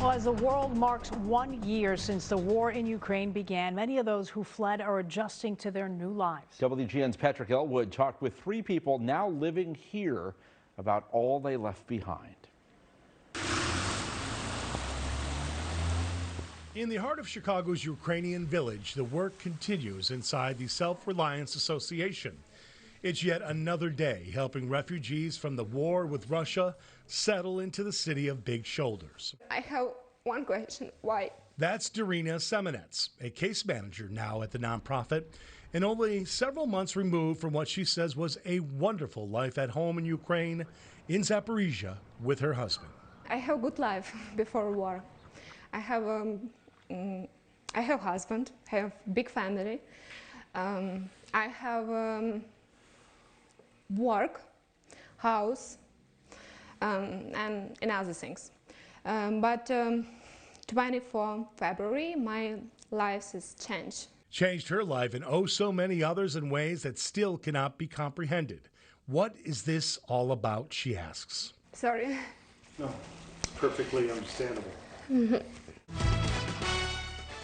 Well, as the world marks 1 year since the war in Ukraine began, many of those who fled are adjusting to their new lives. WGN's Patrick Elwood talked with 3 people now living here about all they left behind. In the heart of Chicago's Ukrainian village, the work continues inside the Self-Reliance Association. It's yet another day helping refugees from the war with Russia settle into the city of big shoulders. I have one question. Why? That's Darina Semenets, a case manager now at the nonprofit, and only several months removed from what she says was a wonderful life at home in Ukraine, in Zaporizhia, with her husband. I have a good life before war. I have husband, I have big family. I have work, house, and other things. But 24 February, my life has changed. Changed her life and oh so many others in ways that still cannot be comprehended. What is this all about, she asks. Sorry. No, perfectly understandable.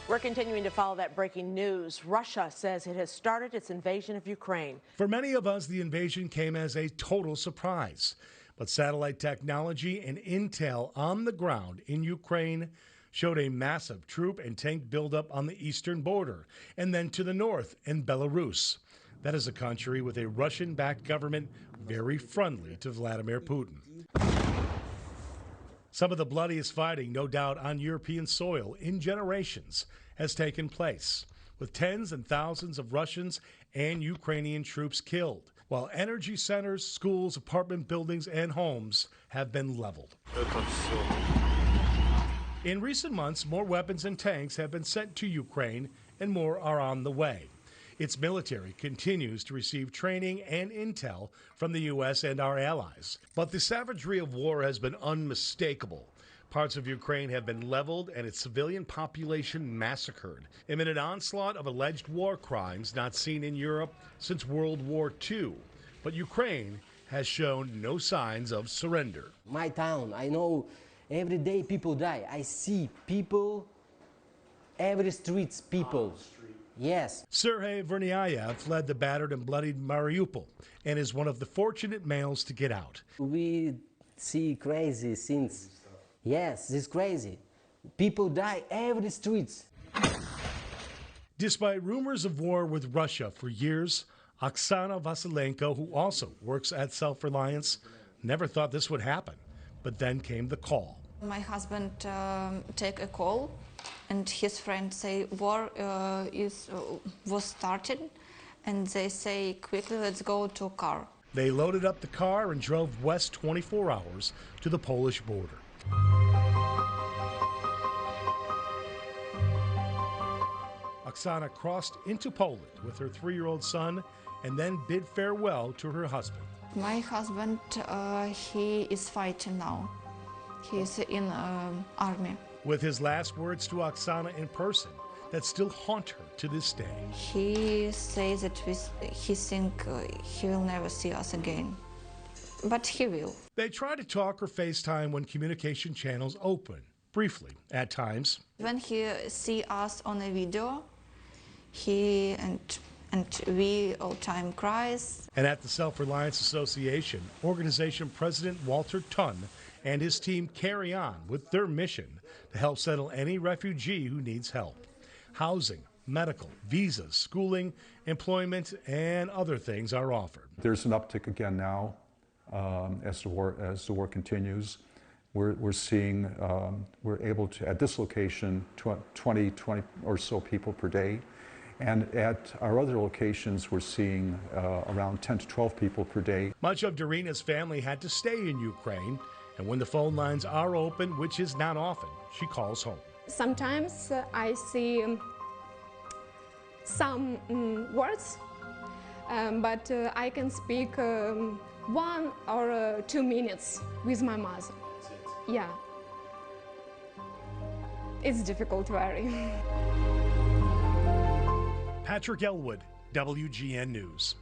We're continuing to follow that breaking news. Russia says it has started its invasion of Ukraine. For many of us, the invasion came as a total surprise. But satellite technology and intel on the ground in Ukraine showed a massive troop and tank buildup on the eastern border, and then to the north in Belarus. That is a country with a Russian-backed government very friendly to Vladimir Putin. Some of the bloodiest fighting, no doubt, on European soil in generations has taken place, with tens and thousands of Russians and Ukrainian troops killed, while energy centers, schools, apartment buildings, and homes have been leveled. In recent months, more weapons and tanks have been sent to Ukraine, and more are on the way. Its military continues to receive training and intel from the U.S. and our allies. But the savagery of war has been unmistakable. Parts of Ukraine have been leveled and its civilian population massacred amid an onslaught of alleged war crimes not seen in Europe since World War II. But Ukraine has shown no signs of surrender. My town, I know every day people die. I see people, every streets people. Yes. Sergei Vernyayev fled the battered and bloodied Mariupol and is one of the fortunate males to get out. We see crazy things. Yes, this is crazy. People die every streets. Despite rumors of war with Russia for years, Oksana Vasilenko, who also works at Self-Reliance, never thought this would happen. But then came the call. My husband take a call, and his friend say war was started, and they say quickly let's go to a car. They loaded up the car and drove west 24 hours to the Polish border. Oksana crossed into Poland with her 3-year-old son and then bid farewell to her husband. My husband, he is fighting now. He is in army. With his last words to Oksana in person that still haunt her to this day. He says that he think he will never see us again, but he will. They try to talk or FaceTime when communication channels open, briefly at times. When he see us on a video, he and we all time cries. And at the Self-Reliance Association, organization President Walter Tunn and his team carry on with their mission to help settle any refugee who needs help. Housing, medical, visas, schooling, employment, and other things are offered. There's an uptick again now as the war continues. We're seeing, we're able to, at this location, 20 or so people per day. And at our other locations, we're seeing around 10 to 12 people per day. Much of Darina's family had to stay in Ukraine, and when the phone lines are open, which is not often, she calls home. Sometimes I see some words, but I can speak 1 or 2 minutes with my mother. Yeah. It's difficult, very. Patrick Elwood, WGN News.